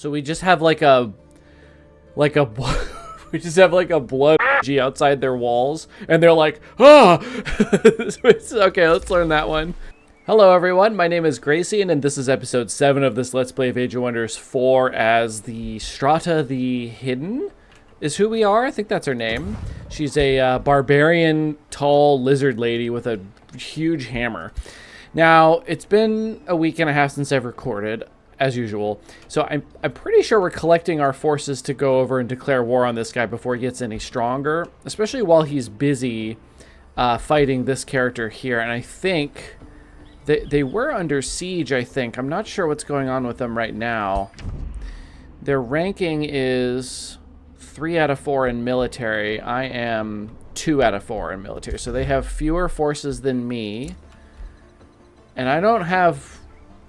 So we just have like a we just have like a blood G outside their walls, and they're like, ah. Okay, let's learn that one. Hello everyone, my name is Gracie, and this is episode 7 of this Let's Play of Age of Wonders 4 as the Strata the Hidden is who we are. I think that's her name. She's a barbarian, tall lizard lady with a huge hammer. Now, it's been a week and a half since I've recorded, as usual. So I'm pretty sure we're collecting our forces to go over and declare war on this guy before he gets any stronger, especially while he's busy fighting this character here. And I think they were under siege, I think. I'm not sure what's going on with them right now. Their ranking is 3 out of 4 in military. I am 2 out of 4 in military. So they have fewer forces than me. And I don't have...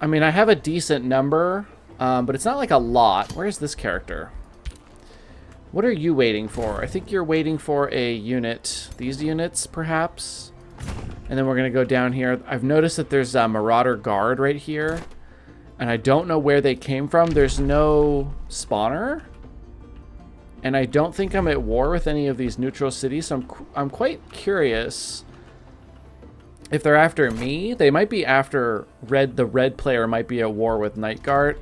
I mean, I have a decent number, but it's not like a lot. Where's this character? What are you waiting for? I think you're waiting for a unit. These units, perhaps? And then we're going to go down here. I've noticed that there's a Marauder Guard right here. And I don't know where they came from. There's no spawner. And I don't think I'm at war with any of these neutral cities. So I'm quite curious if they're after me. They might be after the red player might be at war with Night Guard.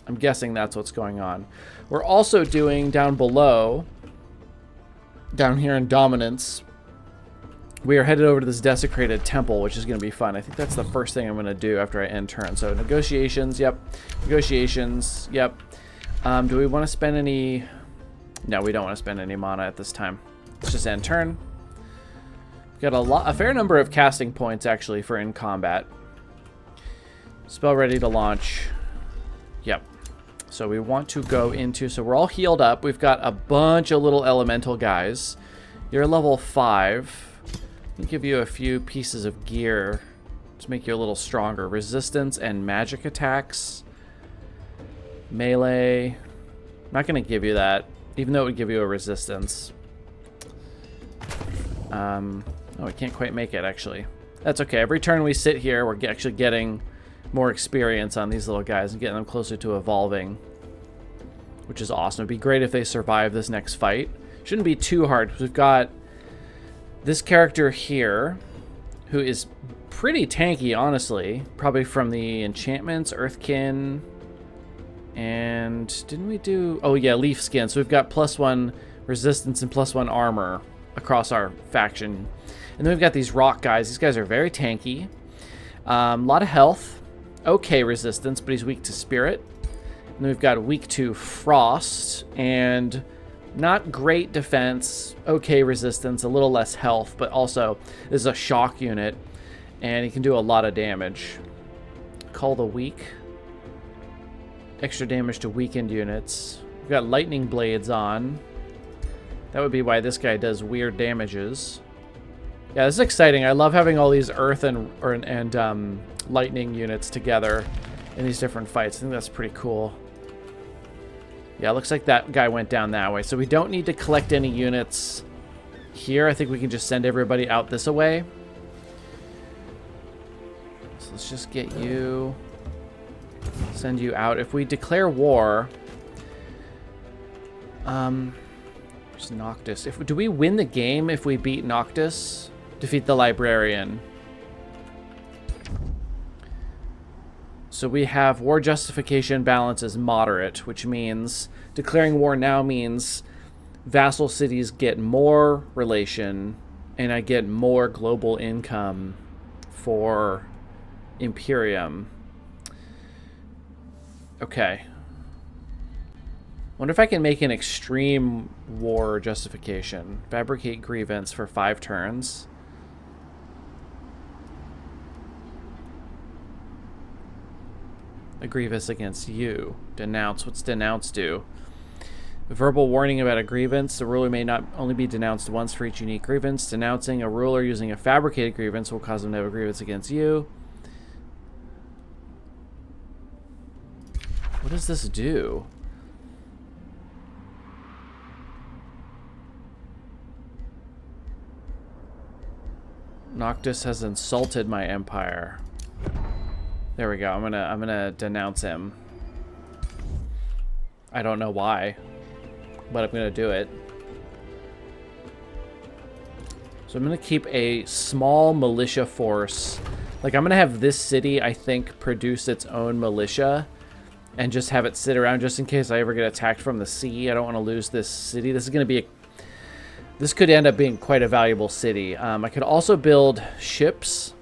I'm guessing that's what's going on. We're also doing down below, down here in Dominance, we are headed over to this desecrated temple, which is going to be fun. I think that's the first thing I'm going to do after I end turn. So negotiations, yep. Negotiations, yep. Do we want to spend any... No, we don't want to spend any mana at this time. Let's just end turn. Got a fair number of casting points, actually, for in combat. Spell ready to launch. Yep. So we want to go into... So we're all healed up. We've got a bunch of little elemental guys. You're level 5. Let me give you a few pieces of gear to make you a little stronger. Resistance and magic attacks. Melee. I'm not going to give you that, even though it would give you a resistance. Oh, we can't quite make it, actually. That's okay. Every turn we sit here, we're actually getting more experience on these little guys and getting them closer to evolving, which is awesome. It'd be great if they survive this next fight. Shouldn't be too hard, because we've got this character here, who is pretty tanky, honestly. Probably from the enchantments, Earthkin, and didn't we do... Oh, yeah, Leaf Skin. So we've got +1 resistance and +1 armor across our faction. And then we've got these rock guys. These guys are very tanky. A lot of health. Okay resistance, but he's weak to spirit. And then we've got weak to frost. And not great defense. Okay resistance. A little less health. But also, this is a shock unit. And he can do a lot of damage. Call the weak. Extra damage to weakened units. We've got lightning blades on. That would be why this guy does weird damages. Yeah, this is exciting. I love having all these earth and lightning units together in these different fights. I think that's pretty cool. Yeah, it looks like that guy went down that way. So we don't need to collect any units here. I think we can just send everybody out this way. So let's just get you... Send you out. If we declare war... There's Noctis. Do we win the game if we beat Noctis? Defeat the Librarian. So we have war justification balance is moderate, which means declaring war now means vassal cities get more relation, and I get more global income for Imperium. Okay. Wonder if I can make an extreme war justification. Fabricate grievance for 5 turns. A grievance against you. Denounce. What's denounce do? A verbal warning about a grievance. The ruler may not only be denounced once for each unique grievance. Denouncing a ruler using a fabricated grievance will cause them to have a grievance against you. What does this do? Noctis has insulted my empire. There we go. I'm gonna denounce him. I don't know why, but I'm going to do it. So I'm going to keep a small militia force. Like, I'm going to have this city, I think, produce its own militia and just have it sit around just in case I ever get attacked from the sea. I don't want to lose this city. This is going to be this could end up being quite a valuable city. I could also build ships.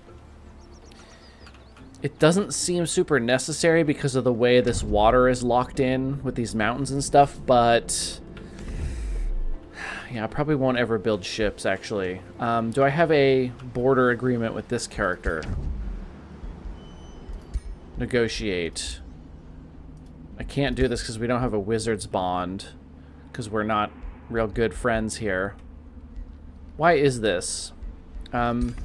It doesn't seem super necessary because of the way this water is locked in with these mountains and stuff, but yeah, I probably won't ever build ships, actually. Do I have a border agreement with this character? Negotiate. I can't do this because we don't have a wizard's bond, because we're not real good friends here. Why is this? Can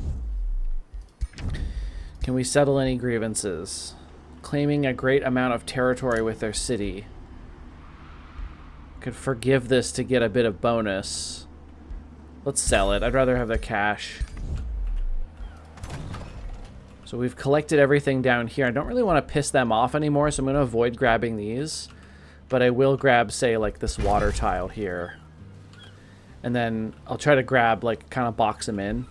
we settle any grievances? Claiming a great amount of territory with their city. Could forgive this to get a bit of bonus. Let's sell it. I'd rather have the cash. So we've collected everything down here. I don't really want to piss them off anymore, so I'm going to avoid grabbing these. But I will grab, say, like this water tile here. And then I'll try to grab, like, kind of box them in.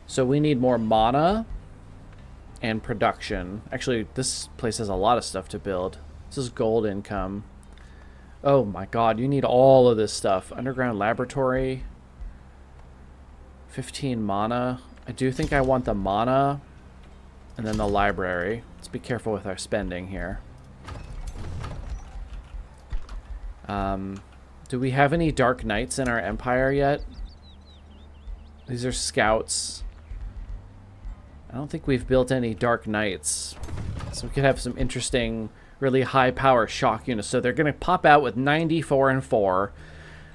So we need more mana and production. Actually, this place has a lot of stuff to build. This is gold income. Oh my god, you need all of this stuff. Underground laboratory. 15 mana. I do think I want the mana. And then the library. Let's be careful with our spending here. Do we have any Dark Knights in our empire yet? These are scouts. I don't think we've built any Dark Knights. So we could have some interesting, really high power shock units. So they're going to pop out with 94 and 4,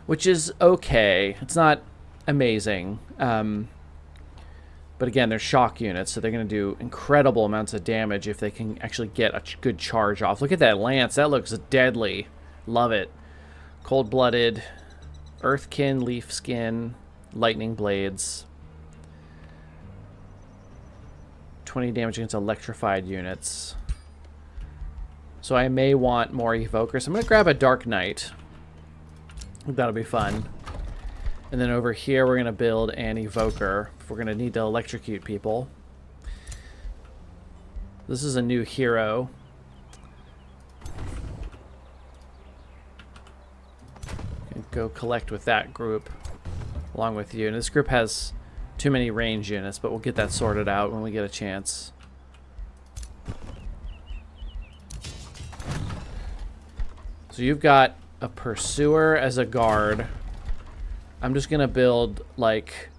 which is okay. It's not amazing. But again, they're shock units, so they're going to do incredible amounts of damage if they can actually get a good charge off. Look at that lance. That looks deadly. Love it. Cold-blooded, Earthkin, Leaf Skin, Lightning Blades. 20 damage against electrified units. So I may want more evokers. I'm going to grab a Dark Knight. That'll be fun. And then over here we're going to build an evoker. If we're going to need to electrocute people. This is a new hero. Go collect with that group along with you. And this group has too many range units, but we'll get that sorted out when we get a chance. So you've got a pursuer as a guard. I'm just gonna build like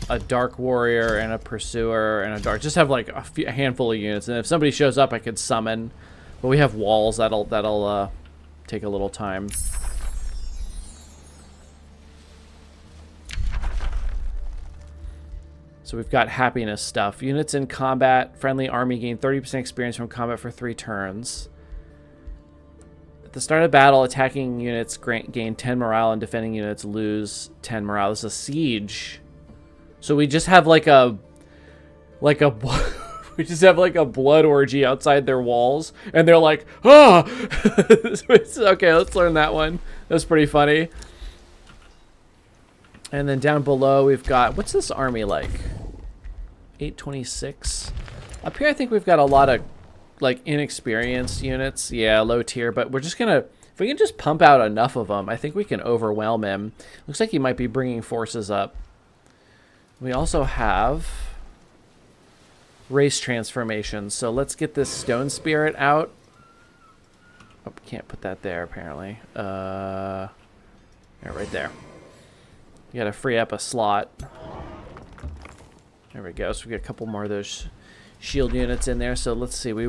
a dark warrior and a pursuer and a dark. Just have like a handful of units, and if somebody shows up, I could summon. But we have walls that'll take a little time. So we've got happiness stuff. Units in combat, friendly army gain 30% experience from combat for 3 turns. At the start of battle, attacking units gain 10 morale and defending units lose 10 morale. This is a siege. So we just have like a we just have like a blood orgy outside their walls, and they're like, ah! Okay, let's learn that one. That's pretty funny. And then down below we've got, what's this army like? 826. Up here I think we've got a lot of like inexperienced units. Yeah, low tier, but we're just gonna, if we can just pump out enough of them, I think we can overwhelm him. Looks like he might be bringing forces up. We also have race transformations, so let's get this stone spirit out. Oh, can't put that there apparently. Yeah, right there. You gotta free up a slot. There we go. So we get a couple more of those shield units in there. So let's see. We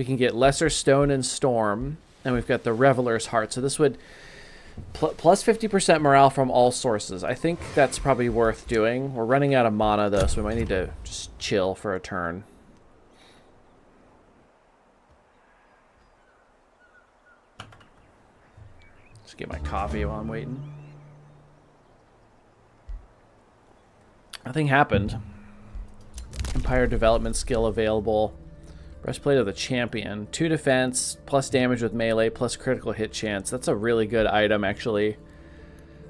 can get lesser stone and storm, and we've got the reveler's heart. So this would plus 50% morale from all sources. I think that's probably worth doing. We're running out of mana though, so we might need to just chill for a turn. Just get my coffee while I'm waiting. Nothing happened. Empire development skill available. Breastplate of the Champion. 2 defense, plus damage with melee, plus critical hit chance. That's a really good item, actually.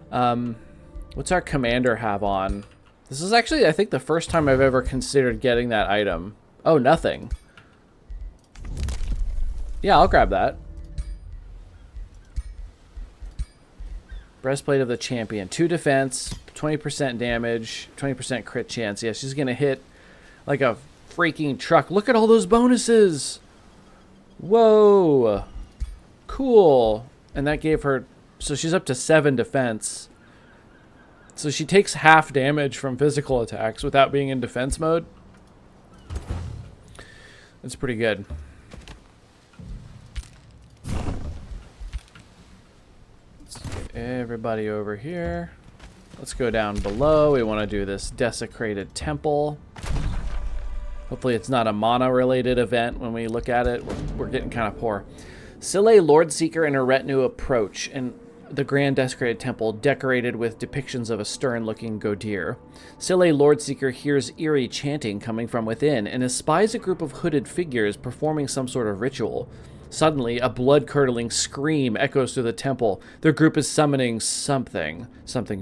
What's our commander have on? This is actually, I think, the first time I've ever considered getting that item. Oh, nothing. Yeah, I'll grab that. Breastplate of the Champion. 2 defense, 20% damage, 20% crit chance. Yeah, she's going to hit like a freaking truck. Look at all those bonuses. Whoa. Cool. And that gave her... So she's up to 7 defense. So she takes half damage from physical attacks without being in defense mode. That's pretty good. Everybody over here. Let's go down below. We want to do this desecrated temple. Hopefully it's not a mana-related event when we look at it. We're getting kind of poor. Sille, Lordseeker, and her retinue approach, and the grand desecrated temple decorated with depictions of a stern-looking Godir. Sille, Lordseeker, hears eerie chanting coming from within and espies a group of hooded figures performing some sort of ritual. Suddenly, a blood-curdling scream echoes through the temple. Their group is summoning something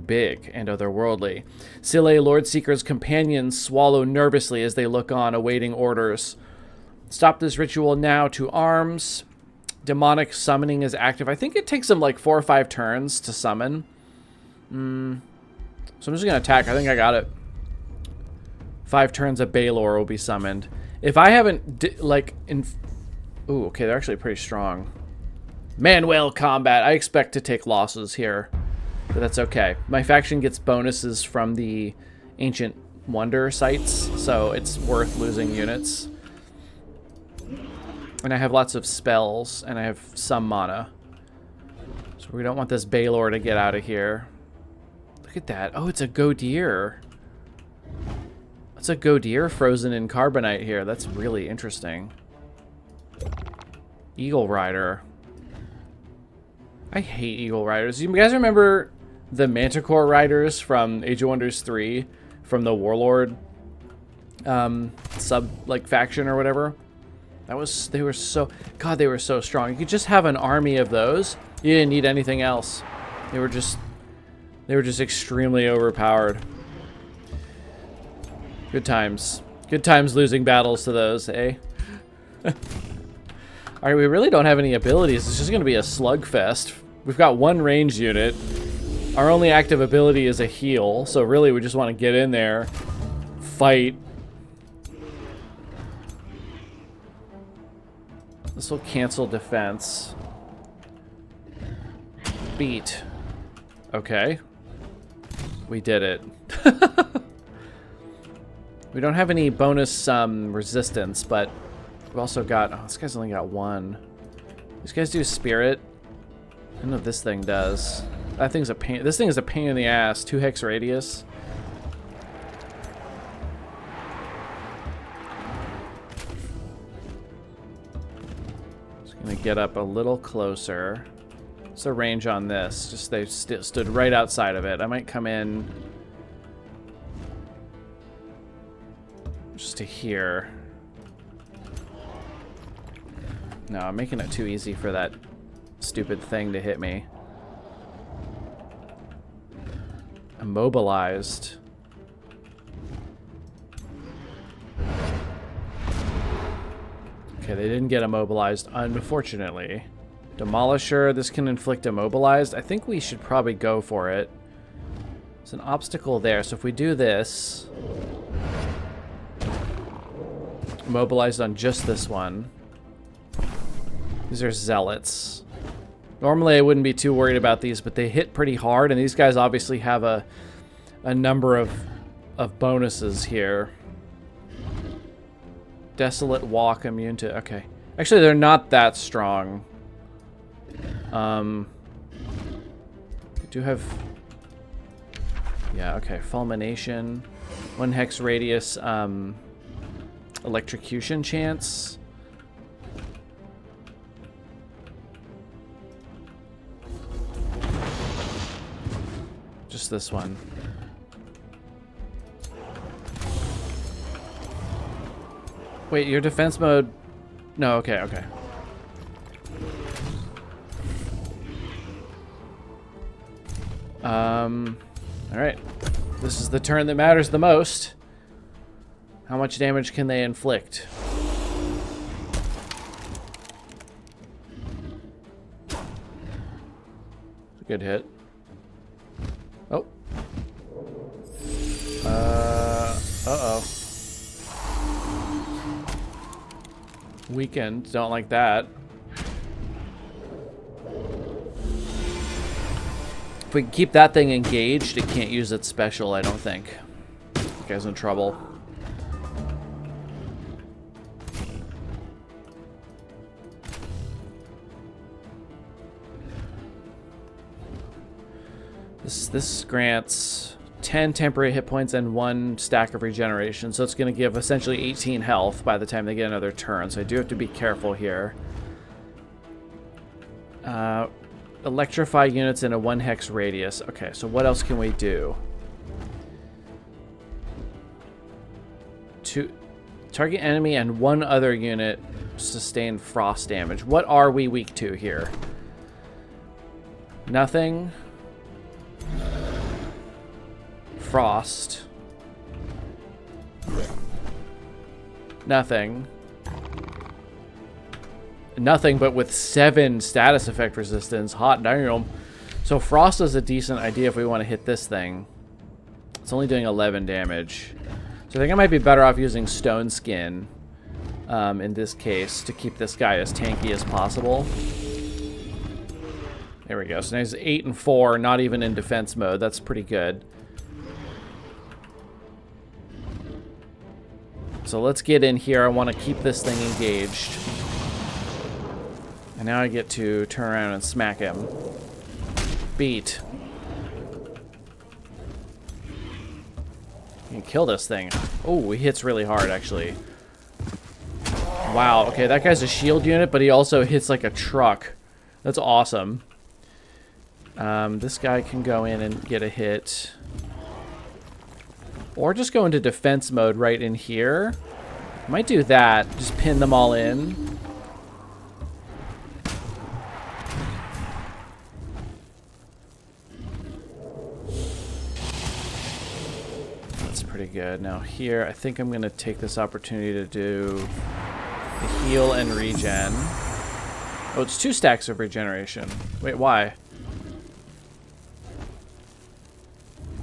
big and otherworldly. Sille, Lordseeker's companions swallow nervously as they look on, awaiting orders. Stop this ritual now, to arms. Demonic summoning is active. I think it takes them like 4 or 5 turns to summon. So I'm just going to attack. I think I got it. 5 turns of Baelor will be summoned. If I haven't, ooh, okay, they're actually pretty strong. Manuel combat. I expect to take losses here, but that's okay. My faction gets bonuses from the Ancient Wonder sites, so it's worth losing units. And I have lots of spells, and I have some mana. So we don't want this Baelor to get out of here. Look at that. Oh, it's a Godir. It's a Godir frozen in carbonite here. That's really interesting. Eagle Rider. I hate Eagle Riders. You guys remember the Manticore Riders from Age of Wonders 3? From the Warlord faction or whatever? They were so strong. You could just have an army of those. You didn't need anything else. They were just extremely overpowered. Good times. Good times losing battles to those, eh? Alright, we really don't have any abilities. It's just going to be a slugfest. We've got 1 ranged unit. Our only active ability is a heal, so really we just want to get in there, fight. This will cancel defense. Beat. Okay. We did it. We don't have any bonus resistance, but we've also got... Oh, this guy's only got 1. These guys do spirit. I don't know what this thing does. That thing's a pain. This thing is a pain in the ass. 2 hex radius. Just gonna get up a little closer. What's the range on this? Just they stood right outside of it. I might come in just to here. No, I'm making it too easy for that stupid thing to hit me. Immobilized. Okay, they didn't get immobilized, unfortunately. Demolisher, this can inflict immobilized. I think we should probably go for it. There's an obstacle there, so if we do this... Immobilized on just this one. These are zealots. Normally I wouldn't be too worried about these, but they hit pretty hard, and these guys obviously have a number of bonuses here. Desolate walk, immune to... Okay. Actually, they're not that strong. We do have... Yeah, okay. Fulmination. 1 hex radius, electrocution chance. Just this one. Wait, your defense mode... No, okay, okay. Alright. This is the turn that matters the most. How much damage can they inflict? Good hit. Oh. Uh-oh. Weakened. Don't like that. If we can keep that thing engaged, it can't use its special, I don't think. The guy's in trouble. This grants 10 temporary hit points and 1 stack of regeneration, so it's going to give essentially 18 health by the time they get another turn, so I do have to be careful here. Electrify units in a 1 hex radius. Okay, so what else can we do? Target enemy and 1 other unit sustain frost damage. What are we weak to here? Nothing. Frost. Nothing. Nothing, but with 7 status effect resistance. Hot damn. So frost is a decent idea if we want to hit this thing. It's only doing 11 damage. So I think I might be better off using stone skin in this case to keep this guy as tanky as possible. There we go. So now he's 8 and 4, not even in defense mode. That's pretty good. So let's get in here. I want to keep this thing engaged. And now I get to turn around and smack him. Beat. You can kill this thing. Oh, he hits really hard, actually. Wow, okay, that guy's a shield unit, but he also hits like a truck. That's awesome. This guy can go in and get a hit. Or just go into defense mode right in here. Might do that. Just pin them all in. That's pretty good. Now here, I think I'm going to take this opportunity to do the heal and regen. Oh, it's 2 stacks of regeneration. Wait, why?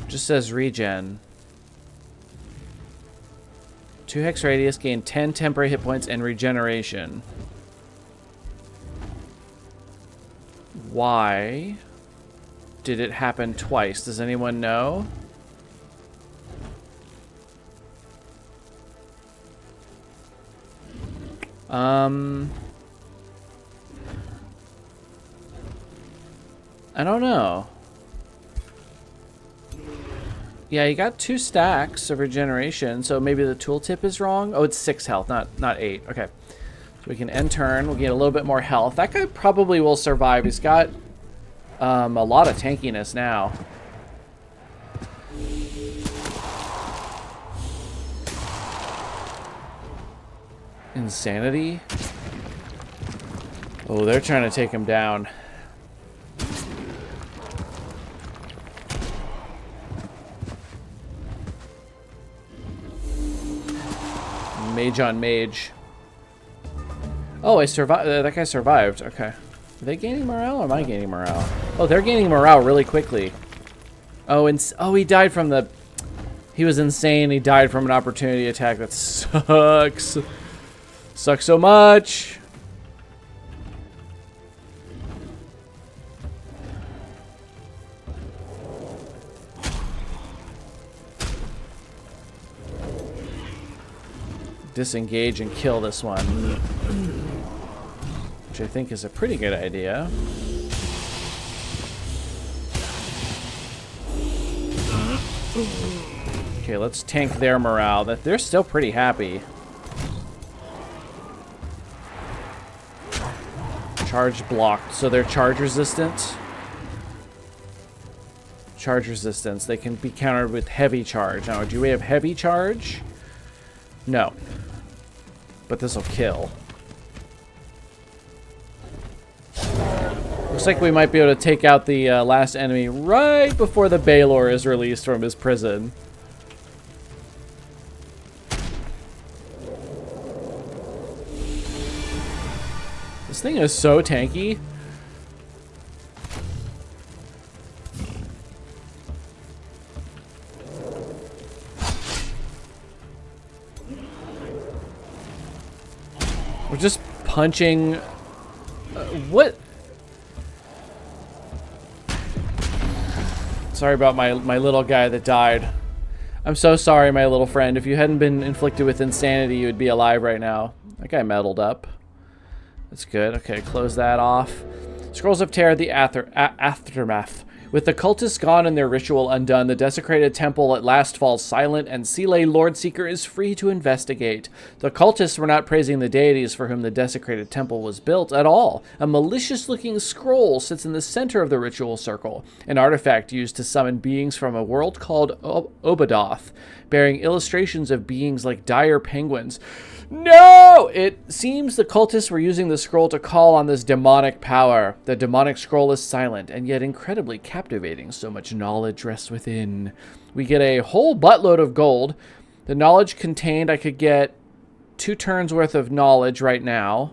Just says regen. 2 hex radius, gain 10 temporary hit points and regeneration. Why did it happen twice? Does anyone know? I don't know. Yeah, you got 2 stacks of regeneration, so maybe the tooltip is wrong. Oh, it's 6 health, not 8. Okay. So we can end turn. We'll get a little bit more health. That guy probably will survive. He's got a lot of tankiness now. Insanity? Oh, they're trying to take him down. Mage on mage. Oh, I survived. That guy survived. Okay. Are they gaining morale or am I gaining morale? Oh, they're gaining morale really quickly. Oh, and oh, he died from the... He was insane. He died from an opportunity attack. That sucks. Sucks so much. Disengage and kill this one, which I think is a pretty good idea. Okay, let's tank their morale. That they're still pretty happy. Charge blocked, so they're charge resistant. Charge resistance. They can be countered with heavy charge. Now, do we have heavy charge? No. but this will kill. Looks like we might be able to take out the last enemy right before the Baylor is released from his prison. This thing is so tanky. We're just punching... what? Sorry about my little guy that died. I'm so sorry, my little friend. If you hadn't been inflicted with insanity, you would be alive right now. That guy meddled up. That's good. Okay, close that off. Scrolls of Terror, the Aftermath. With the cultists gone and their ritual undone, the desecrated temple at last falls silent, and Seeley Lordseeker is free to investigate. The cultists were not praising the deities for whom the desecrated temple was built at all. A malicious-looking scroll sits in the center of the ritual circle, an artifact used to summon beings from a world called Obadoth, bearing illustrations of beings like dire penguins. No! It seems the cultists were using the scroll to call on this demonic power. The demonic scroll is silent and yet incredibly captivating. So much knowledge rests within. We get a whole buttload of gold. The knowledge contained, I could get 2 turns worth of knowledge right now.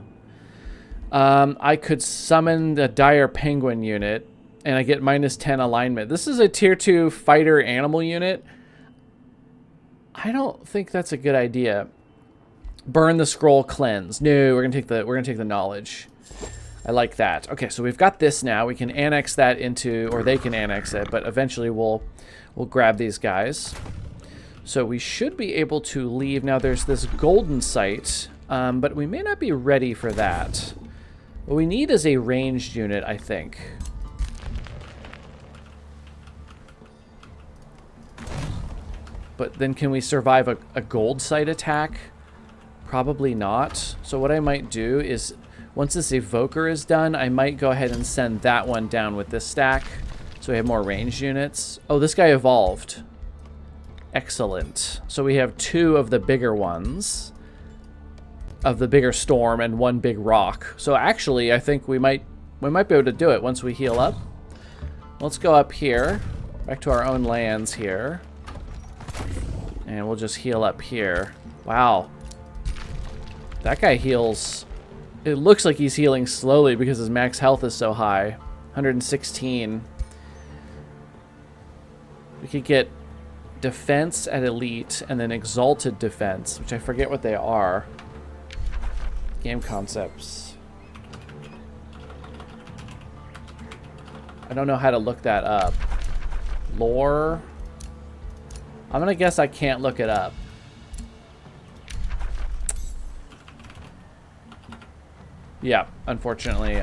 I could summon the dire penguin unit and I get -10 alignment. This is a tier 2 fighter animal unit. I don't think that's a good idea. Burn the scroll, cleanse. No, we're gonna take the knowledge. I like that. Okay, so we've got this now. We can annex that into, or they can annex it, but eventually we'll grab these guys. So we should be able to leave. Now there's this golden site, but we may not be ready for that. What we need is a ranged unit, I think. But then can we survive a gold site attack? Probably not. So what I might do is, once this evoker is done, I might go ahead and send that one down with this stack, so we have more ranged units. Oh, this guy evolved. Excellent. So we have 2 of the bigger ones, of the bigger storm, and 1 big rock. So actually, I think we might be able to do it once we heal up. Let's go up here, back to our own lands here, and we'll just heal up here. Wow. That guy heals. It looks like he's healing slowly because his max health is so high. 116. We could get defense at elite and then exalted defense, which I forget what they are. Game concepts. I don't know how to look that up. Lore. I'm gonna guess I can't look it up. Yeah, unfortunately.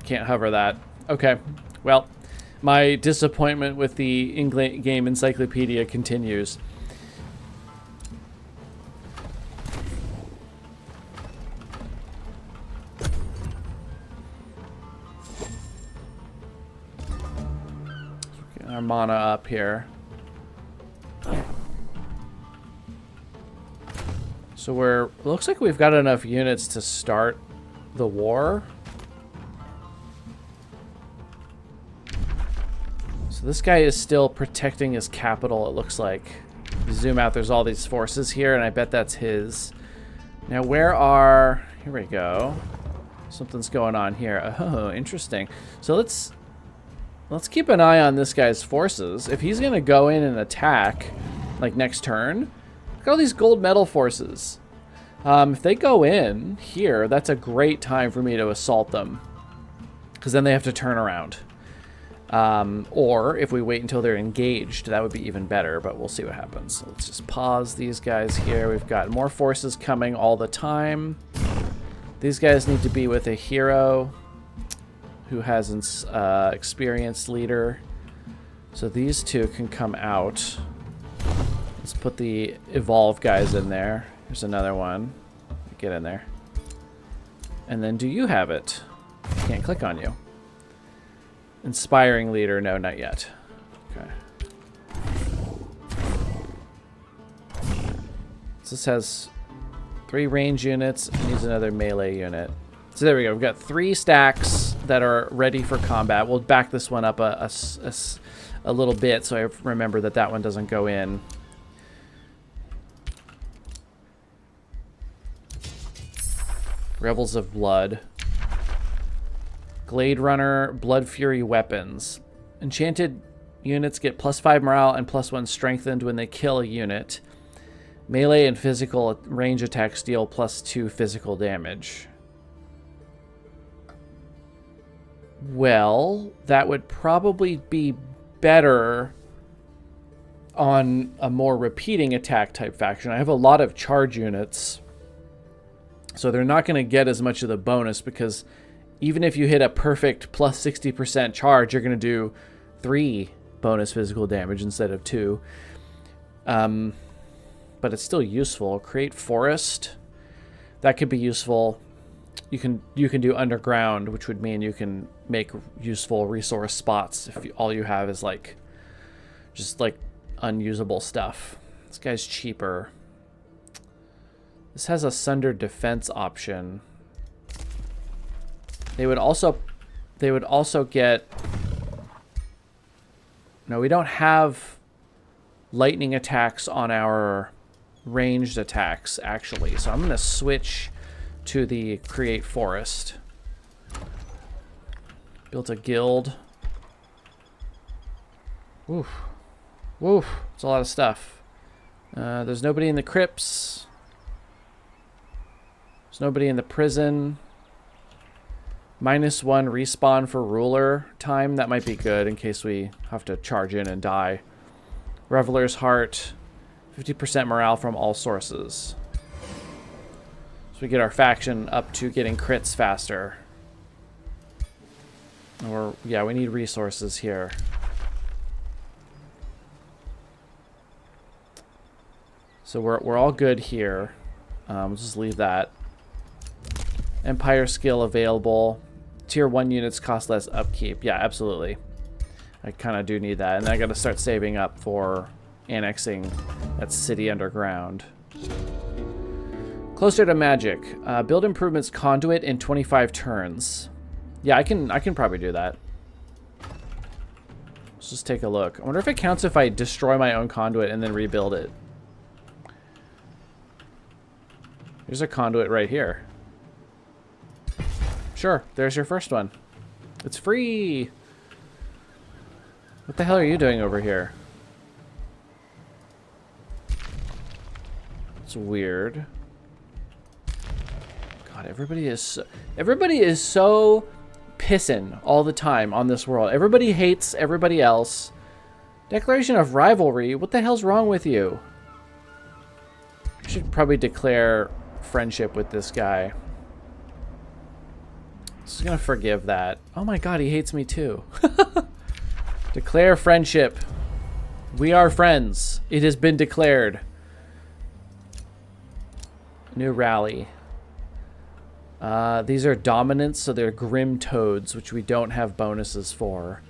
Can't hover that. Okay, well, my disappointment with the in-game encyclopedia continues. Our mana up here. So looks like we've got enough units to start the war. So this guy is still protecting his capital, it looks like. If you zoom out, there's all these forces here, and I bet that's his. Now here we go. Something's going on here. Oh, interesting. So let's keep an eye on this guy's forces. If he's going to go in and attack, like next turn, look at all these gold medal forces. If they go in here, that's a great time for me to assault them, because then they have to turn around. Or if we wait until they're engaged, that would be even better, but we'll see what happens. So let's just pause these guys here. We've got more forces coming all the time. These guys need to be with a hero who has an experienced leader. So these 2 can come out. Let's put the evolve guys in there. Here's another one. Get in there. And then do you have it? Can't click on you. Inspiring leader. No, not yet. Okay. So this has 3 range units and needs another melee unit. So there we go. We've got 3 stacks that are ready for combat. We'll back this one up a little bit so I remember that that one doesn't go in. Rebels of Blood. Glade Runner, Blood Fury weapons. Enchanted units get +5 morale and +1 strengthened when they kill a unit. Melee and physical range attacks deal +2 physical damage. Well, that would probably be better on a more repeating attack type faction. I have a lot of charge units, so they're not going to get as much of the bonus, because even if you hit a perfect +60% charge, you're going to do 3 bonus physical damage instead of 2. But it's still useful. Create forest. That could be useful. You can do underground, which would mean you can make useful resource spots if all you have is just unusable stuff. This guy's cheaper. This has a sundered defense option. They would also get. No, we don't have lightning attacks on our ranged attacks, actually. So I'm going to switch to the create forest. Built a guild. Woof. Woof. It's a lot of stuff. There's nobody in the crypts. There's nobody in the prison. -1 respawn for ruler time. That might be good in case we have to charge in and die. Reveler's Heart. 50% morale from all sources. So we get our faction up to getting crits faster. Or, yeah, we need resources here. So we're all good here. We'll just leave that. Empire skill available. Tier 1 units cost less upkeep. Yeah, absolutely. I kind of do need that. And then I got to start saving up for annexing that city underground. Closer to magic. Build improvements conduit in 25 turns. Yeah, I can probably do that. Let's just take a look. I wonder if it counts if I destroy my own conduit and then rebuild it. There's a conduit right here. Sure, there's your first one. It's free. What the hell are you doing over here? It's weird. God, everybody is so pissing all the time on this world. Everybody hates everybody else. Declaration of rivalry? What the hell's wrong with you? I should probably declare friendship with this guy. Just gonna forgive that. Oh my god, he hates me too. Declare friendship. We are friends. It has been declared. New rally. These are dominants, so they're grim toads, which we don't have bonuses for.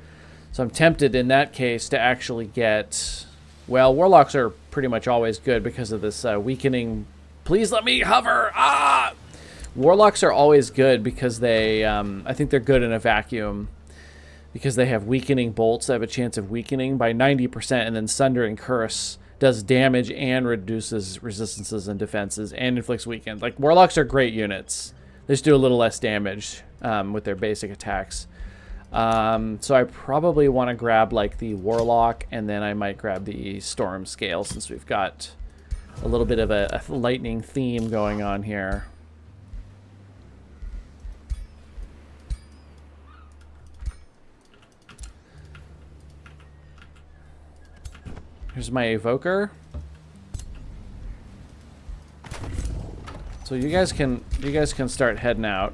So I'm tempted in that case to actually get... Well, warlocks are pretty much always good because of this weakening... Please let me hover! Ah! Warlocks are always good because they... I think they're good in a vacuum. Because they have weakening bolts that have a chance of weakening by 90%, and then Sunder and Curse does damage and reduces resistances and defenses and inflicts weaken. Like, warlocks are great units. They just do a little less damage with their basic attacks. So I probably want to grab like the warlock, and then I might grab the storm scale since we've got a little bit of a lightning theme going on here. Here's my evoker. So you guys can start heading out.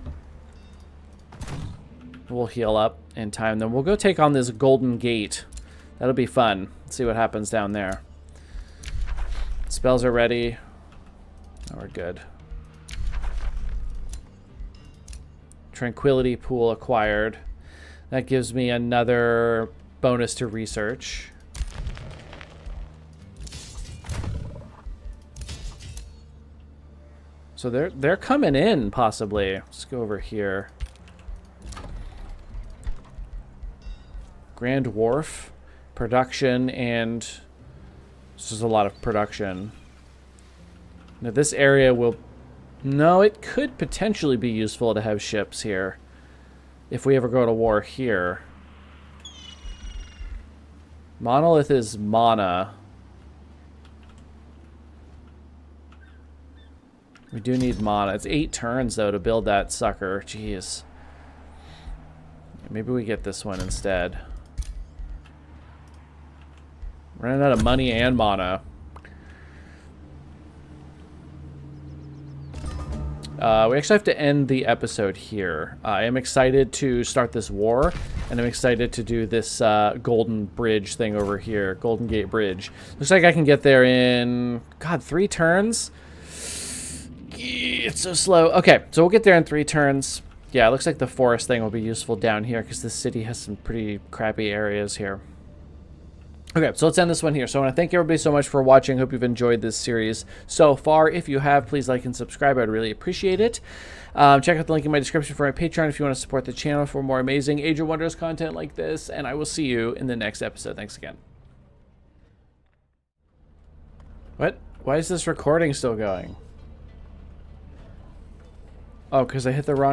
We'll heal up in time. Then we'll go take on this golden gate. That'll be fun. Let's see what happens down there. Spells are ready. Oh, we're good. Tranquility pool acquired. That gives me another bonus to research. So they're coming in, possibly. Let's go over here. Grand Wharf. Production, and this is a lot of production. Now this area will... No, it could potentially be useful to have ships here. If we ever go to war here. Monolith is mana. We do need mana. It's 8 turns, though, to build that sucker. Jeez. Maybe we get this one instead. Running out of money and mana. We actually have to end the episode here. I am excited to start this war, and I'm excited to do this Golden Bridge thing over here. Golden Gate Bridge. Looks like I can get there in, God, 3 turns? It's so slow. Okay, so we'll get there in 3 turns. Yeah, it looks like the forest thing will be useful down here because this city has some pretty crappy areas here. Okay, so let's end this one here. So I want to thank everybody so much for watching. Hope you've enjoyed this series so far. If you have, please like and subscribe. I'd really appreciate it. Check out the link in my description for my Patreon if you want to support the channel for more amazing Age of Wonders content like this. And I will see you in the next episode. Thanks again. What? Why is this recording still going? Oh, because I hit the wrong...